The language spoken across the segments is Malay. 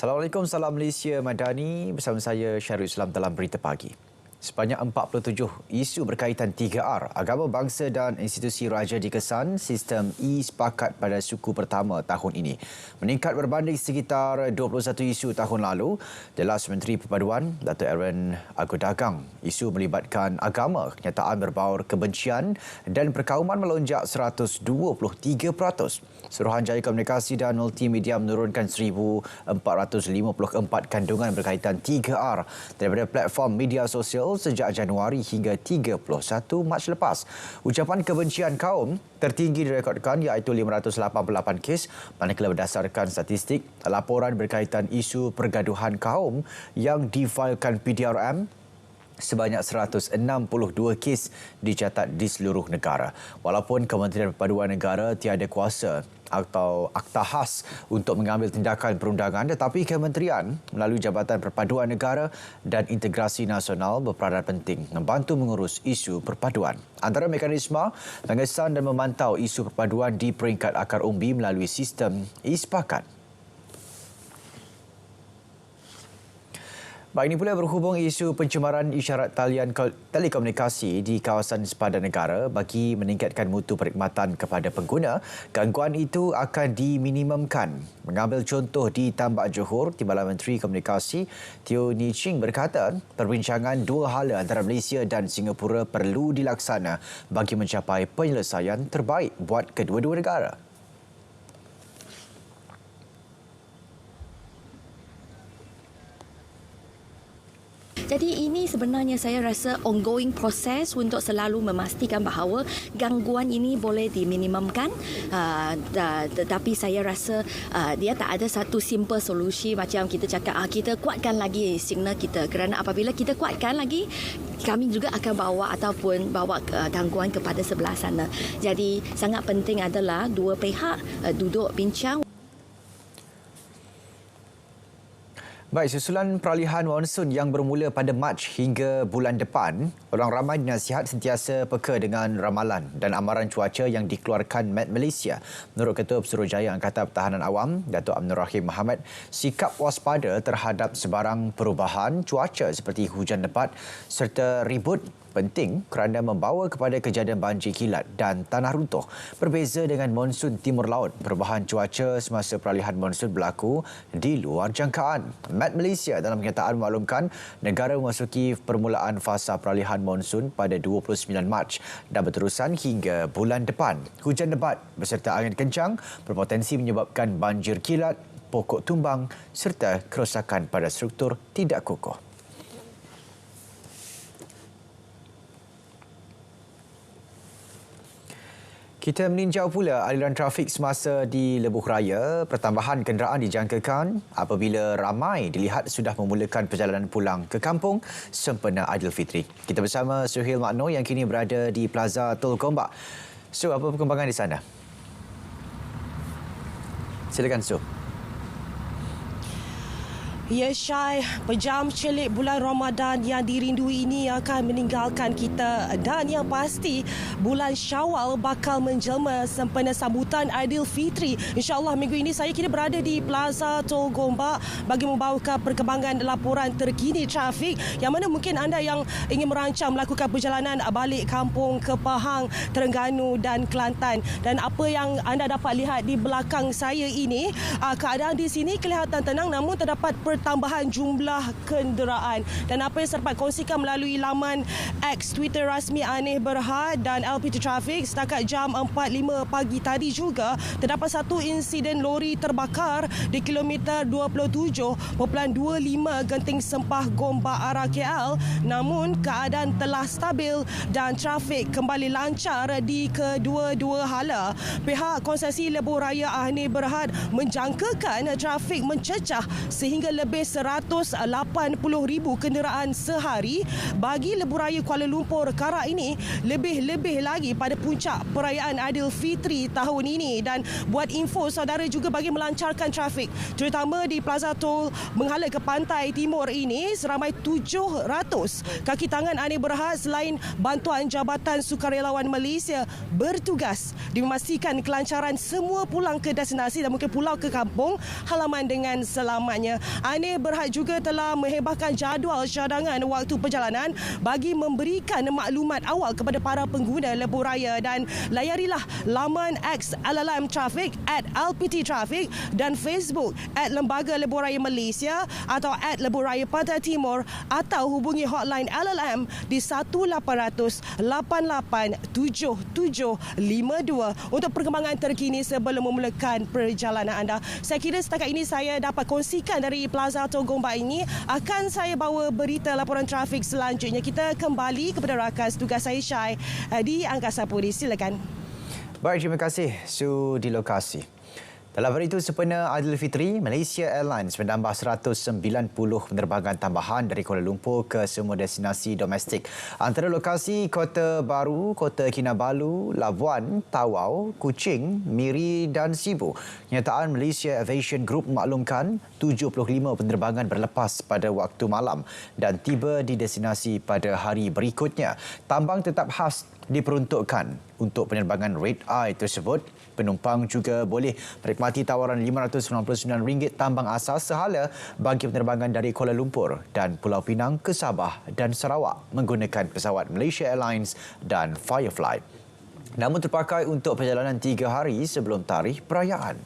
Assalamualaikum, salam Malaysia Madani. Bersama saya Syarul Islam dalam Berita Pagi. Sebanyak 47 isu berkaitan 3R, agama, bangsa dan institusi raja dikesan sistem e-sepakat pada suku pertama tahun ini. Meningkat berbanding sekitar 21 isu tahun lalu. Jelas Menteri Perpaduan, Dato' Aaron Agodagang. Isu melibatkan agama, kenyataan berbaur kebencian dan perkauman melonjak 123%. Suruhanjaya Komunikasi dan Multimedia menurunkan 1,454 kandungan berkaitan 3R daripada platform media sosial sejak Januari hingga 31 Mac lepas. Ucapan kebencian kaum tertinggi direkodkan iaitu 588 kes, manakala berdasarkan statistik, laporan berkaitan isu pergaduhan kaum yang difailkan PDRM sebanyak 162 kes dicatat di seluruh negara. Walaupun Kementerian Perpaduan Negara tiada kuasa atau akta khas untuk mengambil tindakan perundangan, tetapi kementerian melalui Jabatan Perpaduan Negara dan Integrasi Nasional berperanan penting membantu mengurus isu perpaduan. Antara mekanisme mengesan dan memantau isu perpaduan di peringkat akar umbi melalui sistem e-sepakat. Baik, ini pula berhubung isu pencemaran isyarat talian telekomunikasi di kawasan sepadan negara bagi meningkatkan mutu perkhidmatan kepada pengguna. Gangguan itu akan diminimumkan. Mengambil contoh di Tambak Johor, Timbalan Menteri Komunikasi Teo Ni Ching berkata, perbincangan dua hala antara Malaysia dan Singapura perlu dilaksana bagi mencapai penyelesaian terbaik buat kedua-dua negara. Jadi ini sebenarnya saya rasa ongoing proses untuk selalu memastikan bahawa gangguan ini boleh diminimumkan. Tetapi saya rasa dia tak ada satu simple solusi macam kita cakap kita kuatkan lagi signal kita, kerana apabila kita kuatkan lagi, kami juga akan bawa gangguan kepada sebelah sana. Jadi sangat penting adalah dua pihak duduk bincang. Baik, susulan peralihan monsun yang bermula pada Mac hingga bulan depan, orang ramai dinasihat sentiasa peka dengan ramalan dan amaran cuaca yang dikeluarkan Met Malaysia. Menurut Ketua Pesuruhjaya Angkatan Pertahanan Awam, Datuk Amnur Rahim Mohamad, sikap waspada terhadap sebarang perubahan cuaca seperti hujan lebat serta ribut penting kerana membawa kepada kejadian banjir kilat dan tanah runtuh. Berbeza dengan monsun timur laut, perubahan cuaca semasa peralihan monsun berlaku di luar jangkaan. Met Malaysia dalam kenyataan memaklumkan negara memasuki permulaan fasa peralihan monsun pada 29 Mac dan berterusan hingga bulan depan. Hujan lebat beserta angin kencang berpotensi menyebabkan banjir kilat, pokok tumbang serta kerosakan pada struktur tidak kokoh. Kita meninjau pula aliran trafik semasa di Lebuh Raya. Pertambahan kenderaan dijangkakan apabila ramai dilihat sudah memulakan perjalanan pulang ke kampung sempena Aidilfitri. Kita bersama Suhail Makno yang kini berada di Plaza Tol Gombak. Su, apa perkembangan di sana? Silakan, Su. Ya, Syai, pejam celik bulan Ramadan yang dirindui ini akan meninggalkan kita, dan yang pasti bulan Syawal bakal menjelma sempena sambutan Aidilfitri. InsyaAllah minggu ini saya kini berada di Plaza Tol Gombak bagi membawakan perkembangan laporan terkini trafik, yang mana mungkin anda yang ingin merancang melakukan perjalanan balik kampung ke Pahang, Terengganu dan Kelantan. Dan apa yang anda dapat lihat di belakang saya ini, keadaan di sini kelihatan tenang, namun terdapat tambahan jumlah kenderaan. Dan apa yang saya dapat kongsikan melalui laman X Twitter rasmi Aneh Berhad dan LPT Traffic, setakat jam 4.05 pagi tadi juga terdapat satu insiden lori terbakar di kilometer 27.25 Genting Sempah Gombak arah KL, namun keadaan telah stabil dan trafik kembali lancar di kedua-dua hala. Pihak konsesi Lebuh Raya Aneh Berhad menjangkakan trafik mencecah sehingga lebih lebih 180,000 kenderaan sehari. Bagi Lebuhraya Kuala Lumpur kala ini lebih-lebih lagi pada puncak perayaan Aidilfitri tahun ini. Dan buat info saudara juga bagi melancarkan trafik terutama di Plaza Tol menghala ke pantai timur ini seramai 700 kaki tangan Anir Berhad selain bantuan Jabatan Sukarelawan Malaysia bertugas di memastikan kelancaran semua pulang ke destinasi dan mungkin pulau ke kampung halaman dengan selamatnya. Anir Berhad juga telah menghebahkan jadual cadangan waktu perjalanan bagi memberikan maklumat awal kepada para pengguna Lebuhraya dan layarilah laman X LLM Traffic @LPT Traffic dan Facebook @Lembaga Lebuhraya Malaysia atau @Lebuhraya Pantai Timur atau hubungi hotline LLM di 18887752 untuk perkembangan terkini sebelum memulakan perjalanan anda. Saya kira setakat ini saya dapat kongsikan dari Plaza Tol Gombak ini. Akan saya bawa berita laporan trafik selanjutnya. Kita kembali kepada rakan tugas saya Syai di Angkasa Puri. Silakan. Baik, terima kasih Su di lokasi. Dalam hari itu, sempena Aidilfitri, Malaysia Airlines menambah 190 penerbangan tambahan dari Kuala Lumpur ke semua destinasi domestik. Antara lokasi Kota Baru, Kota Kinabalu, Labuan, Tawau, Kuching, Miri dan Sibu. Kenyataan Malaysia Aviation Group memaklumkan 75 penerbangan berlepas pada waktu malam dan tiba di destinasi pada hari berikutnya. Tambang tetap khas diperuntukkan untuk penerbangan Red Eye tersebut. Penumpang juga boleh menikmati tawaran RM599 tambang asas sehala bagi penerbangan dari Kuala Lumpur dan Pulau Pinang ke Sabah dan Sarawak menggunakan pesawat Malaysia Airlines dan Firefly. Namun terpakai untuk perjalanan 3 hari sebelum tarikh perayaan.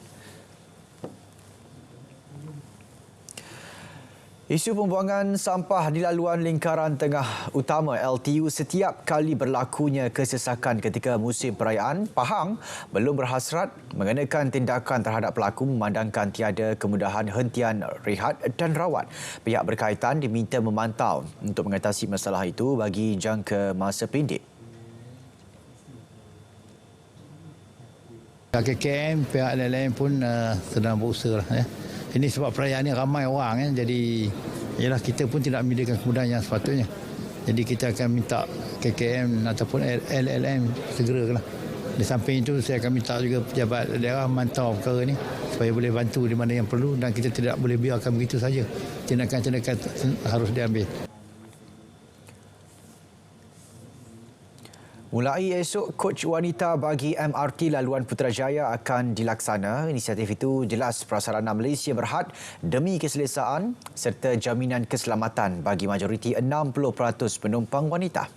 Isu pembuangan sampah di laluan lingkaran tengah utama LTU setiap kali berlakunya kesesakan ketika musim perayaan, Pahang belum berhasrat mengenakan tindakan terhadap pelaku memandangkan tiada kemudahan hentian rehat dan rawat. Pihak berkaitan diminta memantau untuk mengatasi masalah itu bagi jangka masa pendek. KKM, pihak lain-lain pun sedang berusaha lah, ya. Ini sebab perayaan ini ramai orang, ya. Jadi ialah kita pun tidak menyediakan kemudahan yang sepatutnya. Jadi kita akan minta KKM ataupun LLM segeralah. Di samping itu saya akan minta juga pejabat daerah memantau perkara ini supaya boleh bantu di mana yang perlu dan kita tidak boleh biarkan begitu saja. Tindakan-tindakan harus diambil. Mulai esok, coach wanita bagi MRT Laluan Putrajaya akan dilaksana. Inisiatif itu jelas prasarana Malaysia Berhad demi keselesaan serta jaminan keselamatan bagi majoriti 60% penumpang wanita.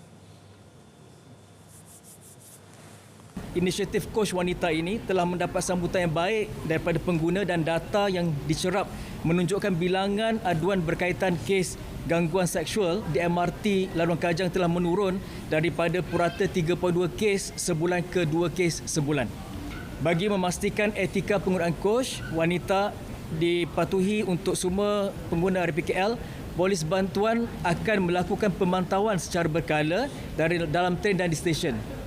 Inisiatif coach wanita ini telah mendapat sambutan yang baik daripada pengguna dan data yang dicerap menunjukkan bilangan aduan berkaitan kes gangguan seksual di MRT Laluan Kajang telah menurun daripada purata 3.2 kes sebulan ke 2 kes sebulan. Bagi memastikan etika penggunaan coach wanita dipatuhi untuk semua pengguna RPKL, polis bantuan akan melakukan pemantauan secara berkala dari dalam tren dan di stesen.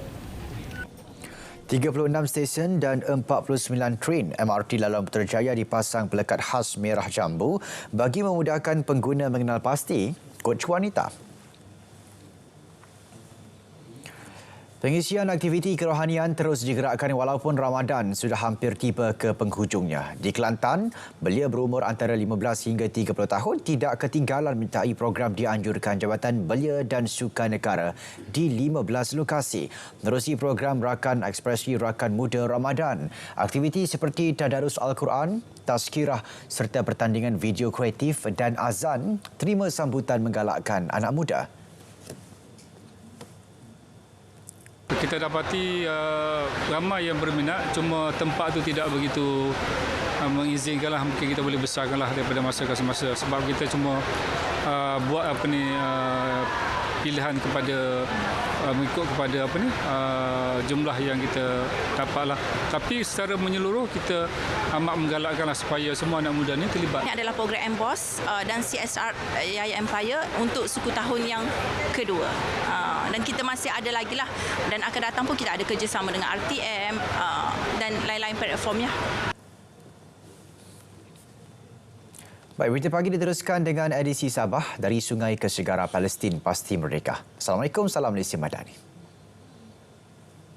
36 stesen dan 49 train MRT Laluan Putrajaya dipasang pelekat khas merah jambu bagi memudahkan pengguna mengenal pasti coach wanita. Pengisian aktiviti kerohanian terus digerakkan walaupun Ramadan sudah hampir tiba ke penghujungnya. Di Kelantan, belia berumur antara 15 hingga 30 tahun tidak ketinggalan menyertai program dianjurkan Jabatan Belia dan Sukan Negara di 15 lokasi. Menerusi program Rakan Ekspresi Rakan Muda Ramadan, aktiviti seperti Tadarus Al-Quran, tazkirah serta pertandingan video kreatif dan azan terima sambutan menggalakkan anak muda. Kita dapati ramai yang berminat, cuma tempat itu tidak begitu mengizinkanlah. Mungkin kita boleh besarkanlah daripada masa ke semasa sebab kita cuma buat pilihan kepada mengikut kepada jumlah yang kita dapatlah. Tapi secara menyeluruh kita amat menggalakkanlah supaya semua anak muda ni terlibat. Ini adalah program MBOS dan CSR Yaya Empire untuk suku tahun yang kedua. Dan kita masih ada lagi lah, dan akan datang pun kita ada kerjasama dengan RTM dan lain-lain platformnya. Baik, berita pagi diteruskan dengan edisi Sabah dari Sungai ke Segara Palestin Pasti Merdeka. Assalamualaikum, salam Malaysia Madani.